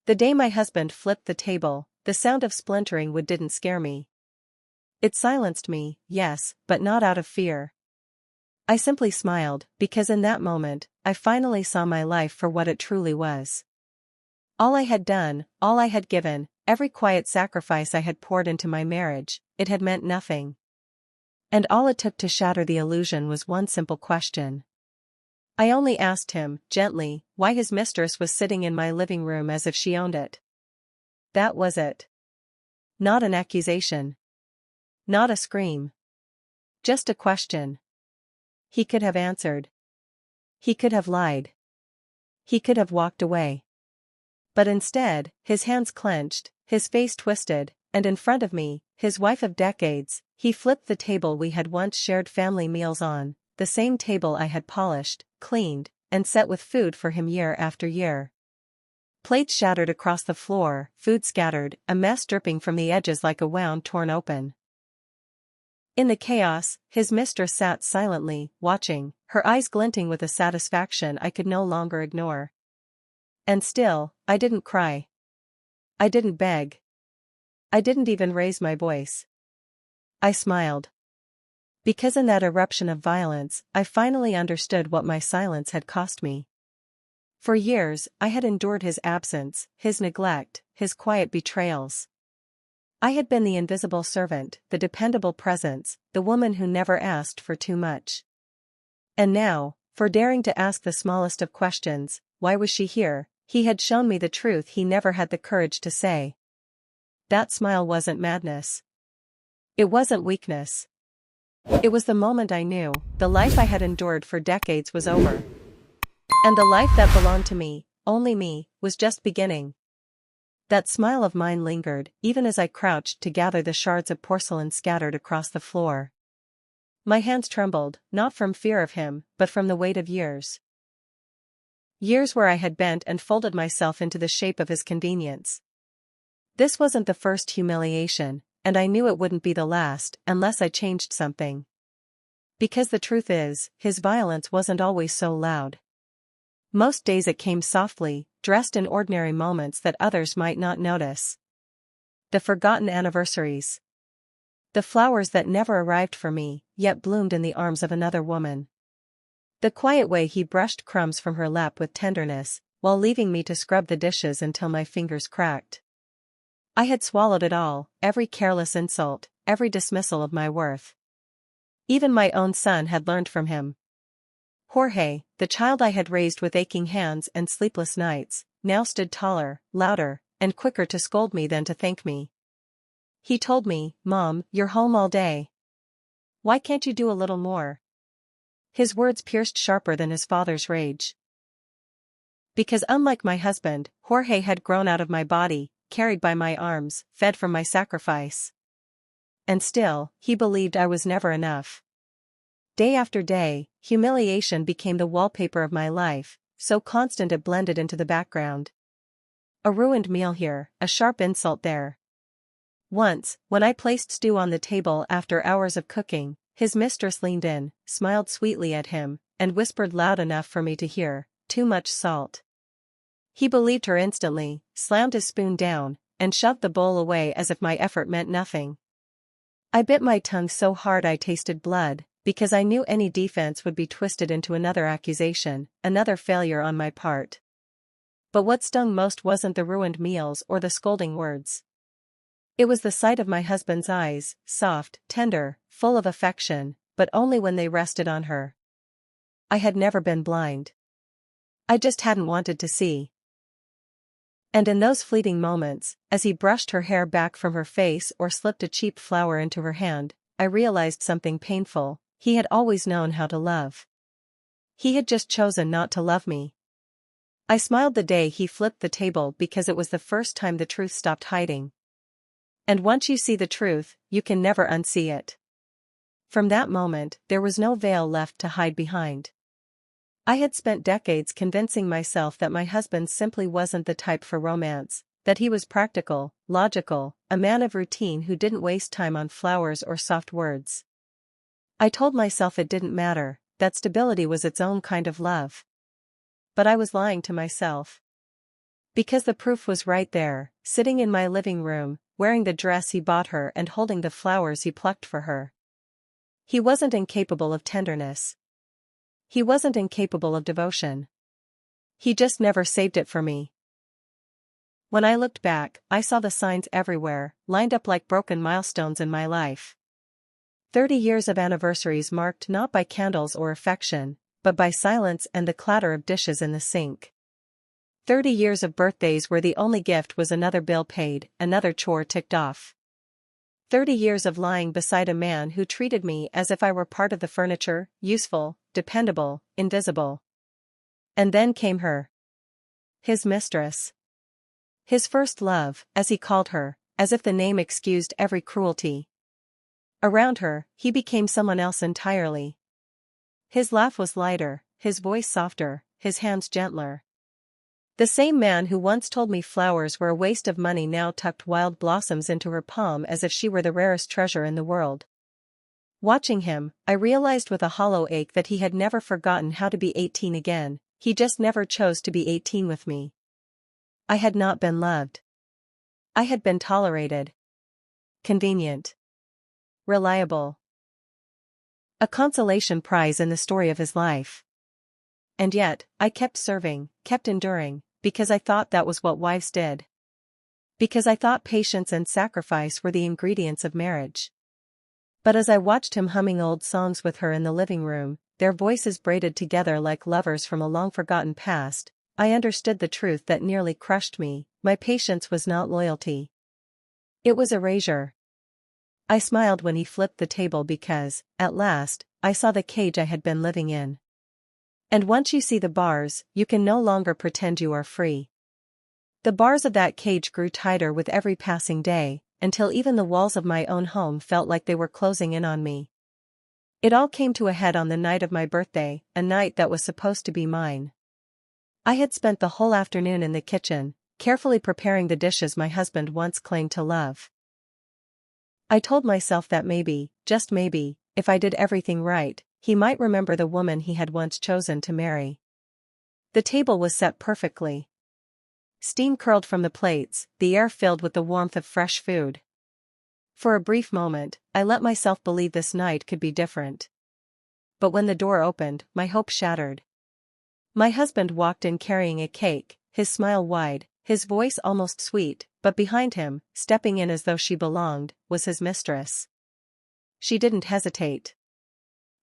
The day my husband flipped the table, the sound of splintering wood didn't scare me. It silenced me, yes, but not out of fear. I simply smiled, because in that moment, I finally saw my life for what it truly was. All I had done, all I had given, every quiet sacrifice I had poured into my marriage, it had meant nothing. And all it took to shatter the illusion was one simple question. I only asked him, gently, why his mistress was sitting in my living room as if she owned it. That was it. Not an accusation. Not a scream. Just a question. He could have answered. He could have lied. He could have walked away. But instead, his hands clenched, his face twisted, and in front of me, his wife of decades, he flipped the table we had once shared family meals on, the same table I had polished, cleaned, and set with food for him year after year. Plates shattered across the floor, food scattered, a mess dripping from the edges like a wound torn open. In the chaos, his mistress sat silently, watching, her eyes glinting with a satisfaction I could no longer ignore. And still, I didn't cry. I didn't beg. I didn't even raise my voice. I smiled. Because in that eruption of violence, I finally understood what my silence had cost me. For years, I had endured his absence, his neglect, his quiet betrayals. I had been the invisible servant, the dependable presence, the woman who never asked for too much. And now, for daring to ask the smallest of questions, why was she here, he had shown me the truth he never had the courage to say. That smile wasn't madness. It wasn't weakness. It was the moment I knew, the life I had endured for decades was over. And the life that belonged to me, only me, was just beginning. That smile of mine lingered, even as I crouched to gather the shards of porcelain scattered across the floor. My hands trembled, not from fear of him, but from the weight of years. Years where I had bent and folded myself into the shape of his convenience. This wasn't the first humiliation, and I knew it wouldn't be the last, unless I changed something. Because the truth is, his violence wasn't always so loud. Most days it came softly, dressed in ordinary moments that others might not notice. The forgotten anniversaries. The flowers that never arrived for me, yet bloomed in the arms of another woman. The quiet way he brushed crumbs from her lap with tenderness, while leaving me to scrub the dishes until my fingers cracked. I had swallowed it all, every careless insult, every dismissal of my worth. Even my own son had learned from him. Jorge, the child I had raised with aching hands and sleepless nights, now stood taller, louder, and quicker to scold me than to thank me. He told me, "Mom, you're home all day. Why can't you do a little more?" His words pierced sharper than his father's rage. Because unlike my husband, Jorge had grown out of my body, carried by my arms, fed from my sacrifice. And still, he believed I was never enough. Day after day, humiliation became the wallpaper of my life, so constant it blended into the background. A ruined meal here, a sharp insult there. Once, when I placed stew on the table after hours of cooking, his mistress leaned in, smiled sweetly at him, and whispered loud enough for me to hear, "Too much salt." He believed her instantly, slammed his spoon down, and shoved the bowl away as if my effort meant nothing. I bit my tongue so hard I tasted blood, because I knew any defense would be twisted into another accusation, another failure on my part. But what stung most wasn't the ruined meals or the scolding words. It was the sight of my husband's eyes, soft, tender, full of affection, but only when they rested on her. I had never been blind. I just hadn't wanted to see. And in those fleeting moments, as he brushed her hair back from her face or slipped a cheap flower into her hand, I realized something painful: he had always known how to love. He had just chosen not to love me. I smiled the day he flipped the table because it was the first time the truth stopped hiding. And once you see the truth, you can never unsee it. From that moment, there was no veil left to hide behind. I had spent decades convincing myself that my husband simply wasn't the type for romance, that he was practical, logical, a man of routine who didn't waste time on flowers or soft words. I told myself it didn't matter, that stability was its own kind of love. But I was lying to myself. Because the proof was right there, sitting in my living room, wearing the dress he bought her and holding the flowers he plucked for her. He wasn't incapable of tenderness. He wasn't incapable of devotion. He just never saved it for me. When I looked back, I saw the signs everywhere, lined up like broken milestones in my life. 30 years of anniversaries marked not by candles or affection, but by silence and the clatter of dishes in the sink. 30 years of birthdays where the only gift was another bill paid, another chore ticked off. 30 years of lying beside a man who treated me as if I were part of the furniture, useful, dependable, invisible. And then came her. His mistress. His first love, as he called her, as if the name excused every cruelty. Around her, he became someone else entirely. His laugh was lighter, his voice softer, his hands gentler. The same man who once told me flowers were a waste of money now tucked wild blossoms into her palm as if she were the rarest treasure in the world. Watching him, I realized with a hollow ache that he had never forgotten how to be 18 again, he just never chose to be 18 with me. I had not been loved. I had been tolerated. Convenient. Reliable. A consolation prize in the story of his life. And yet, I kept serving, kept enduring, because I thought that was what wives did. Because I thought patience and sacrifice were the ingredients of marriage. But as I watched him humming old songs with her in the living room, their voices braided together like lovers from a long-forgotten past, I understood the truth that nearly crushed me: my patience was not loyalty. It was erasure. I smiled when he flipped the table because, at last, I saw the cage I had been living in. And once you see the bars, you can no longer pretend you are free. The bars of that cage grew tighter with every passing day, until even the walls of my own home felt like they were closing in on me. It all came to a head on the night of my birthday, a night that was supposed to be mine. I had spent the whole afternoon in the kitchen, carefully preparing the dishes my husband once claimed to love. I told myself that maybe, just maybe, if I did everything right, he might remember the woman he had once chosen to marry. The table was set perfectly. Steam curled from the plates, the air filled with the warmth of fresh food. For a brief moment, I let myself believe this night could be different. But when the door opened, my hope shattered. My husband walked in carrying a cake, his smile wide, his voice almost sweet, but behind him, stepping in as though she belonged, was his mistress. She didn't hesitate.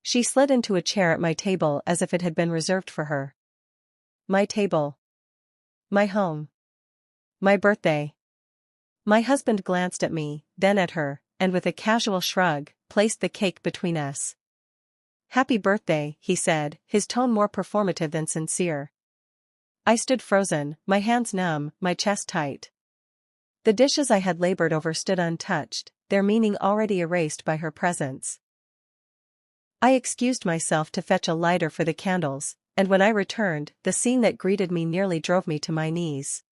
She slid into a chair at my table as if it had been reserved for her. My table. My home. My birthday. My husband glanced at me, then at her, and with a casual shrug, placed the cake between us. "Happy birthday," he said, his tone more performative than sincere. I stood frozen, my hands numb, my chest tight. The dishes I had labored over stood untouched, their meaning already erased by her presence. I excused myself to fetch a lighter for the candles, and when I returned, the scene that greeted me nearly drove me to my knees.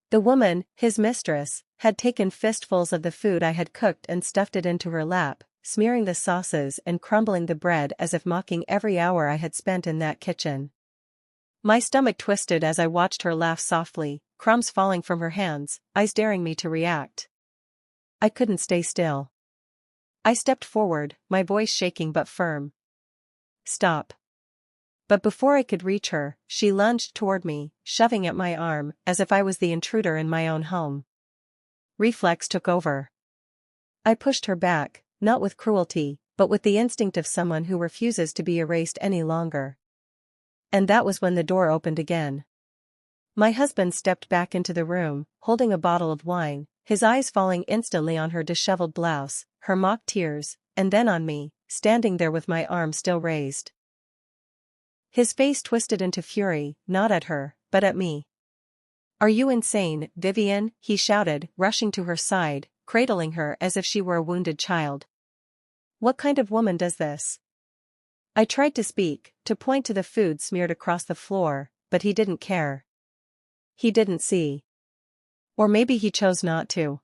The woman, his mistress, had taken fistfuls of the food I had cooked and stuffed it into her lap, smearing the sauces and crumbling the bread as if mocking every hour I had spent in that kitchen. My stomach twisted as I watched her laugh softly, crumbs falling from her hands, eyes daring me to react. I couldn't stay still. I stepped forward, my voice shaking but firm. "Stop." But before I could reach her, she lunged toward me, shoving at my arm, as if I was the intruder in my own home. Reflex took over. I pushed her back, not with cruelty, but with the instinct of someone who refuses to be erased any longer. And that was when the door opened again. My husband stepped back into the room, holding a bottle of wine, his eyes falling instantly on her disheveled blouse, her mock tears, and then on me, standing there with my arm still raised. His face twisted into fury, not at her, but at me. "Are you insane, Vivian?" he shouted, rushing to her side, cradling her as if she were a wounded child. "What kind of woman does this?" I tried to speak, to point to the food smeared across the floor, but he didn't care. He didn't see. Or maybe he chose not to.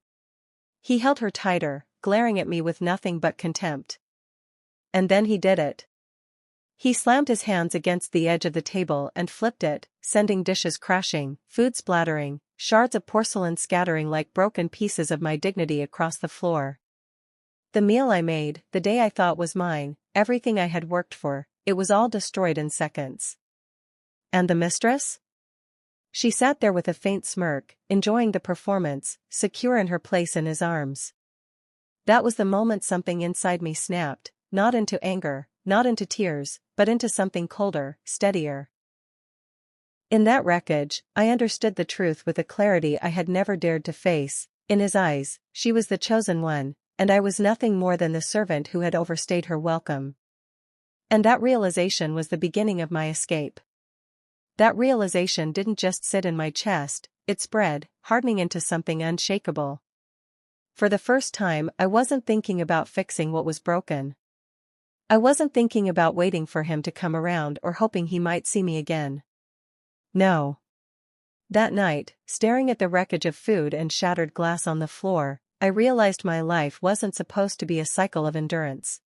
He held her tighter, glaring at me with nothing but contempt. And then he did it. He slammed his hands against the edge of the table and flipped it, sending dishes crashing, food splattering, shards of porcelain scattering like broken pieces of my dignity across the floor. The meal I made, the day I thought was mine, everything I had worked for, it was all destroyed in seconds. And the mistress? She sat there with a faint smirk, enjoying the performance, secure in her place in his arms. That was the moment something inside me snapped, not into anger, not into tears, but into something colder, steadier. In that wreckage, I understood the truth with a clarity I had never dared to face. In his eyes, she was the chosen one, and I was nothing more than the servant who had overstayed her welcome. And that realization was the beginning of my escape. That realization didn't just sit in my chest, it spread, hardening into something unshakable. For the first time, I wasn't thinking about fixing what was broken. I wasn't thinking about waiting for him to come around or hoping he might see me again. No. That night, staring at the wreckage of food and shattered glass on the floor, I realized my life wasn't supposed to be a cycle of endurance.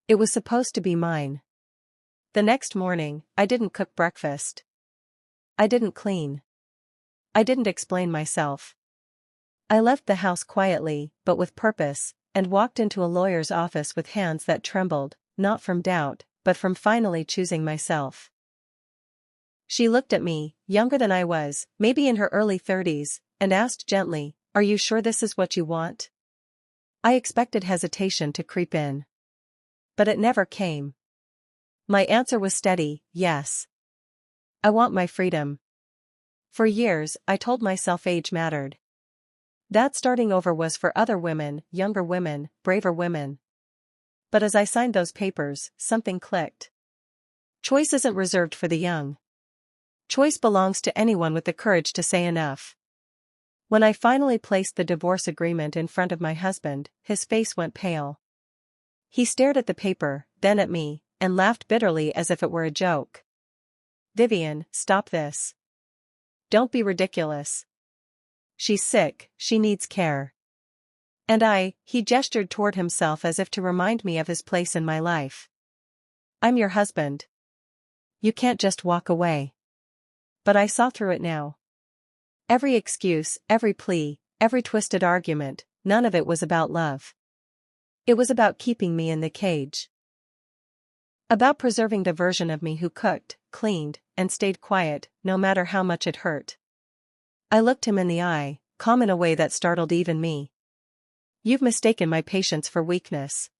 It was supposed to be mine. The next morning, I didn't cook breakfast. I didn't clean. I didn't explain myself. I left the house quietly, but with purpose, and walked into a lawyer's office with hands that trembled, not from doubt, but from finally choosing myself. She looked at me, younger than I was, maybe in her early 30s, and asked gently, "Are you sure this is what you want?" I expected hesitation to creep in. But it never came. My answer was steady, yes. I want my freedom. For years, I told myself age mattered. That starting over was for other women, younger women, braver women. But as I signed those papers, something clicked. Choice isn't reserved for the young. Choice belongs to anyone with the courage to say enough. When I finally placed the divorce agreement in front of my husband, his face went pale. He stared at the paper, then at me, and laughed bitterly as if it were a joke. "Vivian, stop this. Don't be ridiculous. She's sick, she needs care." And he gestured toward himself as if to remind me of his place in my life. "I'm your husband. You can't just walk away." But I saw through it now. Every excuse, every plea, every twisted argument, none of it was about love. It was about keeping me in the cage. About preserving the version of me who cooked, cleaned, and stayed quiet, no matter how much it hurt. I looked him in the eye, calm in a way that startled even me. "You've mistaken my patience for weakness.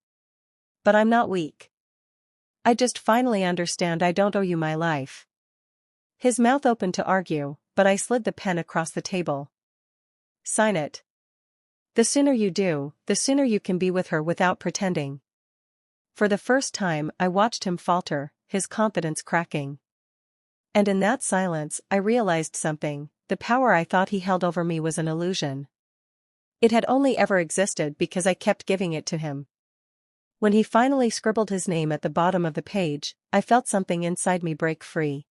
But I'm not weak. I just finally understand I don't owe you my life." His mouth opened to argue, but I slid the pen across the table. "Sign it. The sooner you do, the sooner you can be with her without pretending." For the first time, I watched him falter, his confidence cracking. And in that silence, I realized something: the power I thought he held over me was an illusion. It had only ever existed because I kept giving it to him. When he finally scribbled his name at the bottom of the page, I felt something inside me break free.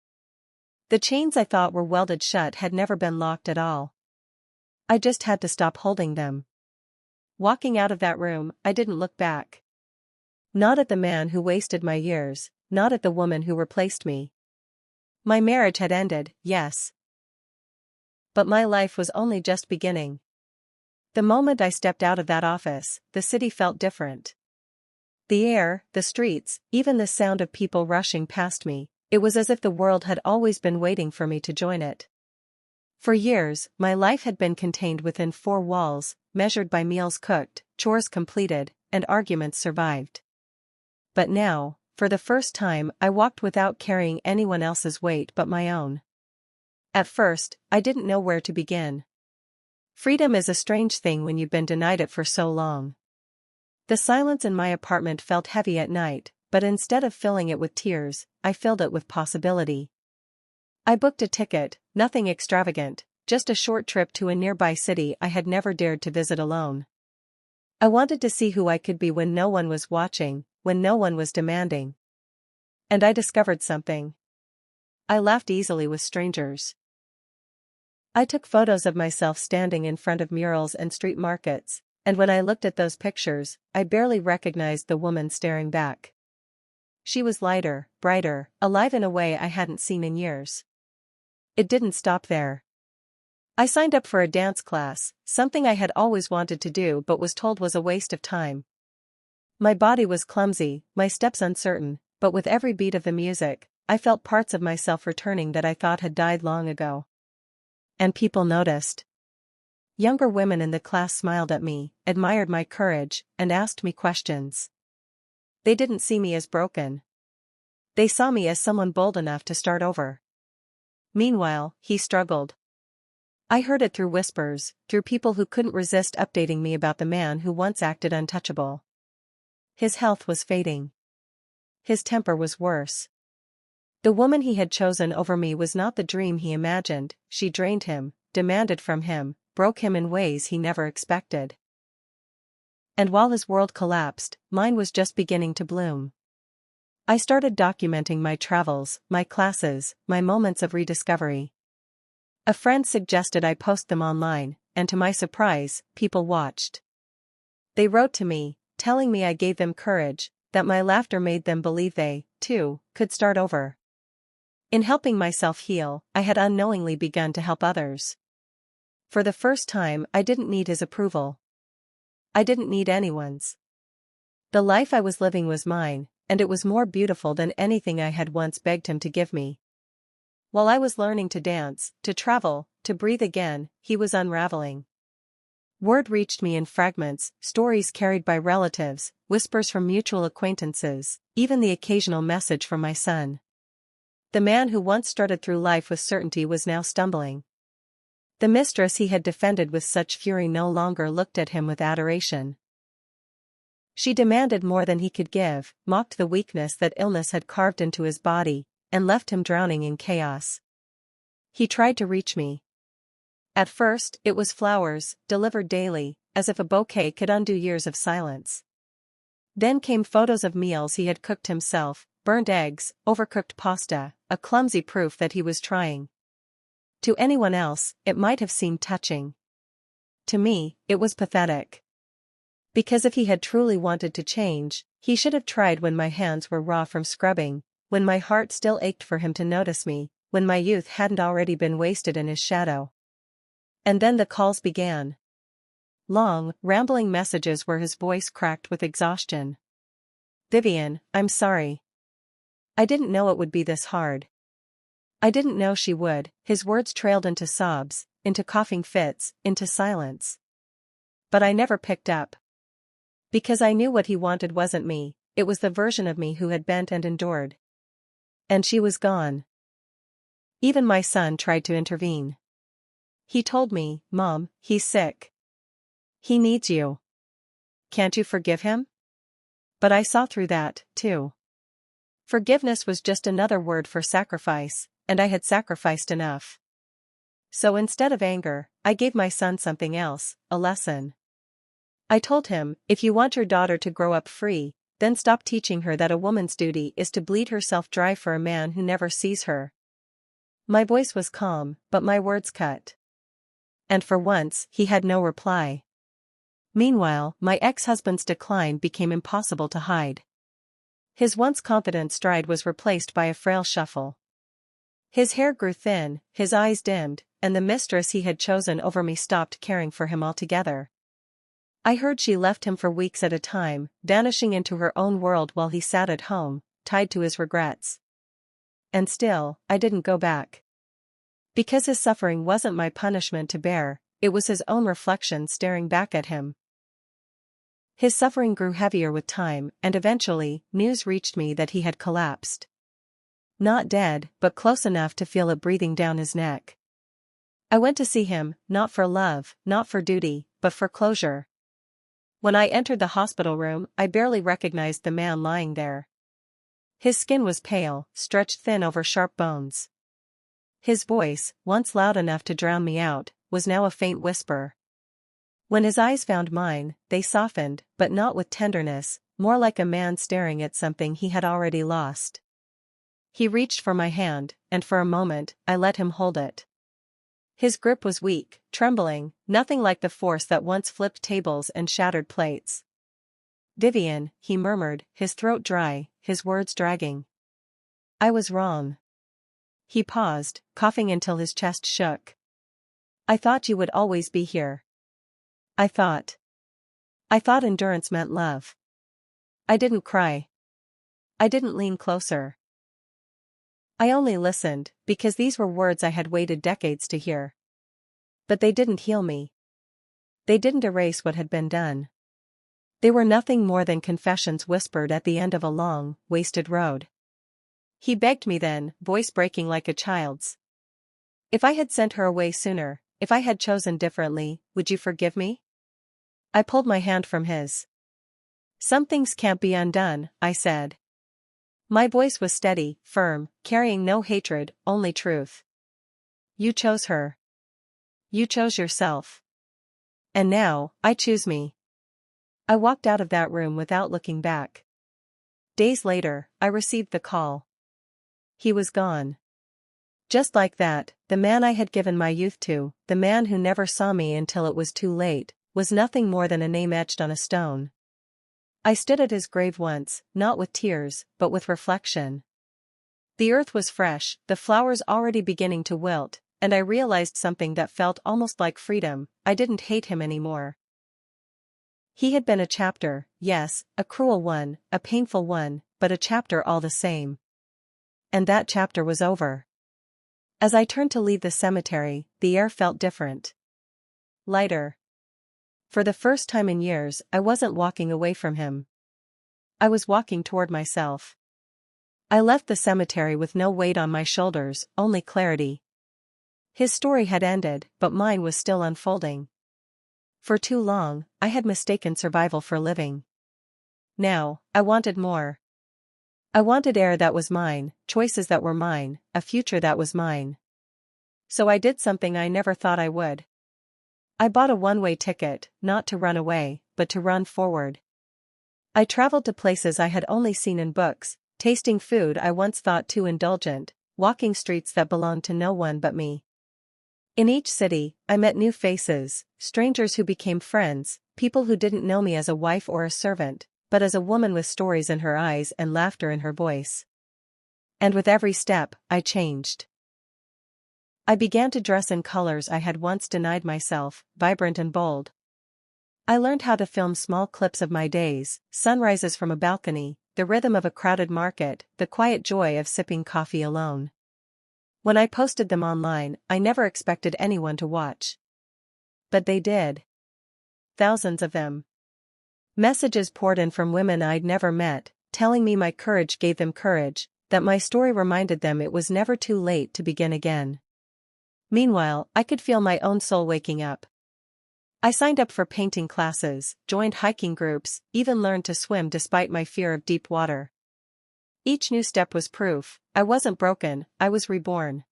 The chains I thought were welded shut had never been locked at all. I just had to stop holding them. Walking out of that room, I didn't look back. Not at the man who wasted my years, not at the woman who replaced me. My marriage had ended, yes. But my life was only just beginning. The moment I stepped out of that office, the city felt different. The air, the streets, even the sound of people rushing past me, it was as if the world had always been waiting for me to join it. For years, my life had been contained within four walls, measured by meals cooked, chores completed, and arguments survived. But now, for the first time, I walked without carrying anyone else's weight but my own. At first, I didn't know where to begin. Freedom is a strange thing when you've been denied it for so long. The silence in my apartment felt heavy at night, but instead of filling it with tears, I filled it with possibility. I booked a ticket, nothing extravagant, just a short trip to a nearby city I had never dared to visit alone. I wanted to see who I could be when no one was watching, when no one was demanding. And I discovered something. I laughed easily with strangers. I took photos of myself standing in front of murals and street markets, and when I looked at those pictures, I barely recognized the woman staring back. she was lighter, brighter, alive in a way I hadn't seen in years. It didn't stop there. I signed up for a dance class, something I had always wanted to do but was told was a waste of time. My body was clumsy, my steps uncertain, but with every beat of the music, I felt parts of myself returning that I thought had died long ago. And people noticed. Younger women in the class smiled at me, admired my courage, and asked me questions. They didn't see me as broken. They saw me as someone bold enough to start over. Meanwhile, he struggled. I heard it through whispers, through people who couldn't resist updating me about the man who once acted untouchable. His health was fading. His temper was worse. The woman he had chosen over me was not the dream he imagined. She drained him, demanded from him, broke him in ways he never expected. And while his world collapsed, mine was just beginning to bloom. I started documenting my travels, my classes, my moments of rediscovery. A friend suggested I post them online, and to my surprise, people watched. They wrote to me, telling me I gave them courage, that my laughter made them believe they, too, could start over. In helping myself heal, I had unknowingly begun to help others. For the first time, I didn't need his approval. I didn't need anyone's. The life I was living was mine, and it was more beautiful than anything I had once begged him to give me. While I was learning to dance, to travel, to breathe again, he was unraveling. Word reached me in fragments, stories carried by relatives, whispers from mutual acquaintances, even the occasional message from my son. The man who once strutted through life with certainty was now stumbling. The mistress he had defended with such fury no longer looked at him with adoration. She demanded more than he could give, mocked the weakness that illness had carved into his body, and left him drowning in chaos. He tried to reach me. At first, it was flowers, delivered daily, as if a bouquet could undo years of silence. Then came photos of meals he had cooked himself, burnt eggs, overcooked pasta, a clumsy proof that he was trying. To anyone else, it might have seemed touching. To me, it was pathetic. Because if he had truly wanted to change, he should have tried when my hands were raw from scrubbing, when my heart still ached for him to notice me, when my youth hadn't already been wasted in his shadow. And then the calls began. Long, rambling messages where his voice cracked with exhaustion. "Vivian, I'm sorry. I didn't know it would be this hard. I didn't know she would." His words trailed into sobs, into coughing fits, into silence. But I never picked up. Because I knew what he wanted wasn't me, it was the version of me who had bent and endured. And she was gone. Even my son tried to intervene. He told me, "Mom, he's sick. He needs you. Can't you forgive him?" But I saw through that, too. Forgiveness was just another word for sacrifice, and I had sacrificed enough. So instead of anger, I gave my son something else, a lesson. I told him, if you want your daughter to grow up free, then stop teaching her that a woman's duty is to bleed herself dry for a man who never sees her. My voice was calm, but my words cut. And for once, he had no reply. Meanwhile, my ex-husband's decline became impossible to hide. His once confident stride was replaced by a frail shuffle. His hair grew thin, his eyes dimmed, and the mistress he had chosen over me stopped caring for him altogether. I heard she left him for weeks at a time, vanishing into her own world while he sat at home, tied to his regrets. And still, I didn't go back. Because his suffering wasn't my punishment to bear, it was his own reflection staring back at him. His suffering grew heavier with time, and eventually, news reached me that he had collapsed. Not dead, but close enough to feel it breathing down his neck. I went to see him, not for love, not for duty, but for closure. When I entered the hospital room, I barely recognized the man lying there. His skin was pale, stretched thin over sharp bones. His voice, once loud enough to drown me out, was now a faint whisper. When his eyes found mine, they softened, but not with tenderness, more like a man staring at something he had already lost. He reached for my hand, and for a moment, I let him hold it. His grip was weak, trembling, nothing like the force that once flipped tables and shattered plates. Vivian, he murmured, his throat dry, his words dragging. I was wrong. He paused, coughing until his chest shook. I thought you would always be here. I thought endurance meant love. I didn't cry. I didn't lean closer. I only listened, because these were words I had waited decades to hear. But they didn't heal me. They didn't erase what had been done. They were nothing more than confessions whispered at the end of a long, wasted road. He begged me then, voice breaking like a child's. If I had sent her away sooner, if I had chosen differently, would you forgive me? I pulled my hand from his. Some things can't be undone, I said. My voice was steady, firm, carrying no hatred, only truth. You chose her. You chose yourself. And now, I choose me. I walked out of that room without looking back. Days later, I received the call. He was gone. Just like that, the man I had given my youth to, the man who never saw me until it was too late, was nothing more than a name etched on a stone. I stood at his grave once, not with tears, but with reflection. The earth was fresh, the flowers already beginning to wilt, and I realized something that felt almost like freedom. I didn't hate him anymore. He had been a chapter, yes, a cruel one, a painful one, but a chapter all the same. And that chapter was over. As I turned to leave the cemetery, the air felt different. Lighter. For the first time in years, I wasn't walking away from him. I was walking toward myself. I left the cemetery with no weight on my shoulders, only clarity. His story had ended, but mine was still unfolding. For too long, I had mistaken survival for living. Now, I wanted more. I wanted air that was mine, choices that were mine, a future that was mine. So I did something I never thought I would. I bought a one-way ticket, not to run away, but to run forward. I traveled to places I had only seen in books, tasting food I once thought too indulgent, walking streets that belonged to no one but me. In each city, I met new faces, strangers who became friends, people who didn't know me as a wife or a servant, but as a woman with stories in her eyes and laughter in her voice. And with every step, I changed. I began to dress in colors I had once denied myself, vibrant and bold. I learned how to film small clips of my days, sunrises from a balcony, the rhythm of a crowded market, the quiet joy of sipping coffee alone. When I posted them online, I never expected anyone to watch. But they did. Thousands of them. Messages poured in from women I'd never met, telling me my courage gave them courage, that my story reminded them it was never too late to begin again. Meanwhile, I could feel my own soul waking up. I signed up for painting classes, joined hiking groups, even learned to swim despite my fear of deep water. Each new step was proof, I wasn't broken, I was reborn.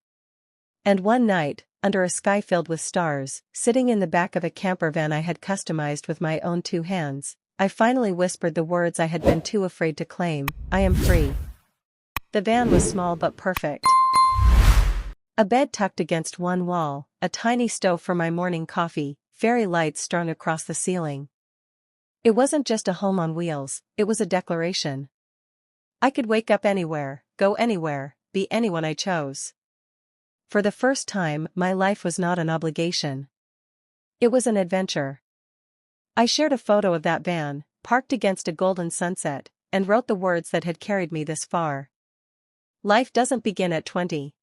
And one night, under a sky filled with stars, sitting in the back of a camper van I had customized with my own two hands, I finally whispered the words I had been too afraid to claim: I am free. The van was small but perfect. A bed tucked against one wall, a tiny stove for my morning coffee, fairy lights strung across the ceiling. It wasn't just a home on wheels, it was a declaration. I could wake up anywhere, go anywhere, be anyone I chose. For the first time, my life was not an obligation. It was an adventure. I shared a photo of that van, parked against a golden sunset, and wrote the words that had carried me this far. Life doesn't begin at 20.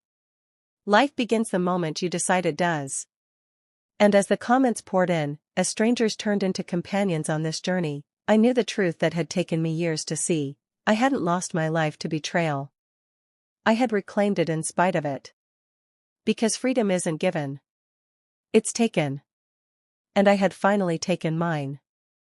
Life begins the moment you decide it does. And as the comments poured in, as strangers turned into companions on this journey, I knew the truth that had taken me years to see. I hadn't lost my life to betrayal. I had reclaimed it in spite of it. Because freedom isn't given. It's taken. And I had finally taken mine.